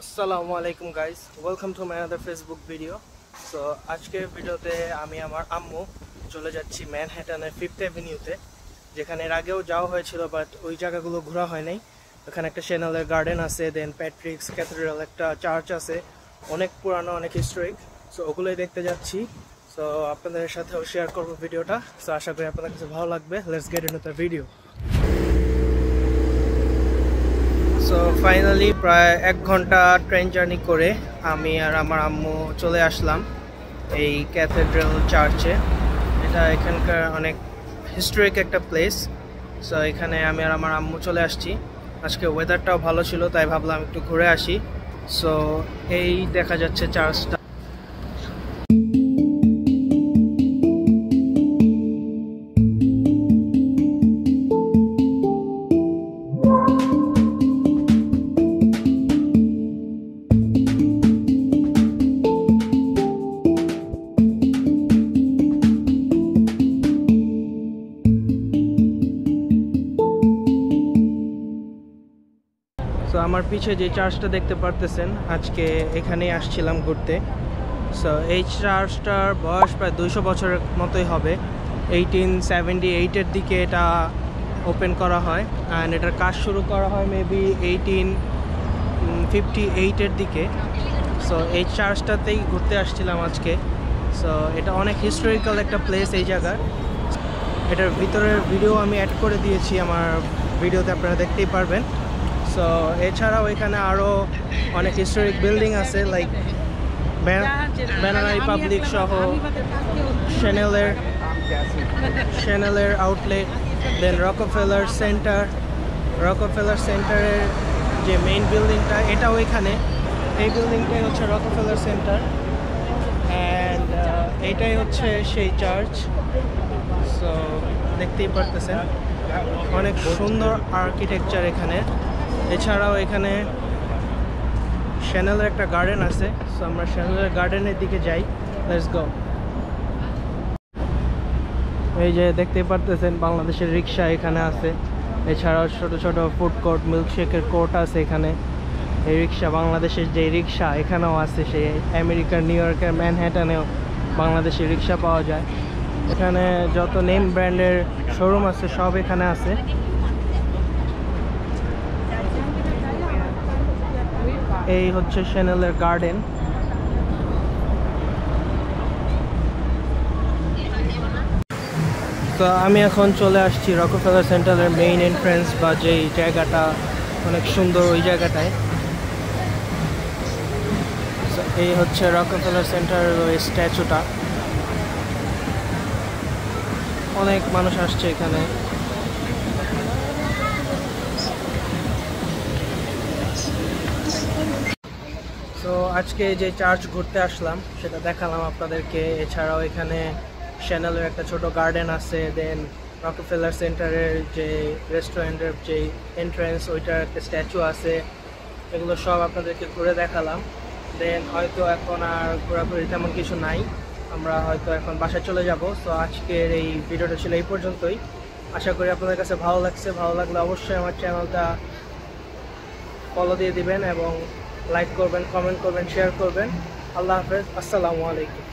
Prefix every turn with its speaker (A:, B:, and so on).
A: আসসালামু আলাইকুম guys, welcome to my other Facebook video. So আজকের ভিডিওতে আমি আমার আম্মু চলে যাচ্ছি ম্যানহাটনের 5th অ্যাভিনিউতে, যেখানে এর আগেও যাওয়া হয়েছিল বাট ওই জায়গাগুলো ঘোরা হয় নাই। ওখানে একটা চ্যানেলের গার্ডেন আছে, দেন প্যাট্রিক্স ক্যাথেড্রাল, একটা চার্চ আছে, অনেক পুরানো, অনেক হিস্টোরিক। সো ওগুলোই দেখতে যাচ্ছি। সো আপনাদের সাথেও শেয়ার করবো ভিডিওটা। সো আশা করি আপনাদের কাছে ভালো লাগবে। Let's get into the video. So finally প্রায় 1 ঘন্টা ট্রেন জার্নি করে আমি আর আমার আম্মু চলে আসলাম এই ক্যাথেড্রাল চার্চে। এটা এখানকার অনেক হিস্টোরিক একটা প্লেস। সো এখানে আমি আর আমার আম্মু চলে আসছি। আজকে ওয়েদারটাও ভালো ছিল, তাই ভাবলাম একটু ঘুরে আসি। সো এই দেখা যাচ্ছে চার্চটা। সো আমার পিছে যে চার্চটা দেখতে পারতেছেন, আজকে এখানেই আসছিলাম ঘুরতে। সো এই চার্চটার বয়স প্রায় 200 বছরের মতোই হবে। 1878-এর দিকে এটা ওপেন করা হয়, অ্যান্ড এটার কাজ শুরু করা হয় মেবি 1858-এর দিকে। সো এই চার্চটাতেই ঘুরতে আসছিলাম আজকে। সো এটা অনেক হিস্টোরিক্যাল একটা প্লেস এই জায়গার। এটার ভিতরের ভিডিও আমি অ্যাড করে দিয়েছি আমার ভিডিওতে, আপনারা দেখতেই পারবেন। সো এছাড়াও এখানে আরও অনেক হিস্টোরিক বিল্ডিং আছে, লাইক ব্যানানা রিপাবলিক সহ শ্যানেলের আউটলেট, দেন রকফেলার সেন্টারের যে মেইন বিল্ডিংটা, এটাও এখানে। এই বিল্ডিংটাই হচ্ছে রকফেলার সেন্টার, অ্যান্ড এইটাই হচ্ছে সেই চার্চ। সো দেখতেই পারতেছেন অনেক সুন্দর আর্কিটেকচার এখানে। এছাড়াও এখানে শ্যানেলের একটা গার্ডেন আছে। সো আমরা শ্যানেলের গার্ডেনের দিকে যাই। Let's go. এই যে দেখতেই পারতেছেন বাংলাদেশের রিক্সা এখানে আছে। এছাড়াও ছোট ছোট ফুড কোর্ট, মিল্কশেকের কোর্ট আছে এখানে। এই রিক্সা, বাংলাদেশের যে রিক্সা এখানেও আছে, সেই আমেরিকার নিউ ইয়র্কের ম্যানহাটনেও বাংলাদেশের রিক্সা পাওয়া যায়। এখানে যত নেম ব্র্যান্ডের শোরুম আছে সব এখানে আছে। এই হচ্ছে শ্যানেলের গার্ডেন। তো আমি এখন চলে আসছি রকফেলার সেন্টারের মেইন এন্ট্রান্স, বা যেই জায়গাটা অনেক সুন্দর ওই জায়গাটায়। এই হচ্ছে রকফেলার সেন্টারের ওই স্ট্যাচুটা। অনেক মানুষ আসছে এখানে। তো আজকে যে চার্চ ঘুরতে আসলাম সেটা দেখালাম আপনাদেরকে। এছাড়াও এখানে শ্যানেলের একটা ছোট গার্ডেন আছে, দেন রকফেলার সেন্টারের যে রেস্টুরেন্টের যে এন্ট্রান্স, ওইটার একটা স্ট্যাচু আছে। এগুলো সব আপনাদেরকে ঘুরে দেখালাম। দেন হয়তো এখন আর ঘোরাঘুরি তেমন কিছু নাই, আমরা হয়তো এখন বাসায় চলে যাব। সো আজকের এই ভিডিওটা ছিল এই পর্যন্তই। আশা করি আপনাদের কাছে ভালো লাগছে। ভালো লাগলে অবশ্যই আমার চ্যানেলটা ফলো দিয়ে দিবেন এবং লাইক করবেন, কমেন্ট করবেন, শেয়ার করবেন। আল্লাহ হাফেজ, আসসালামু আলাইকুম।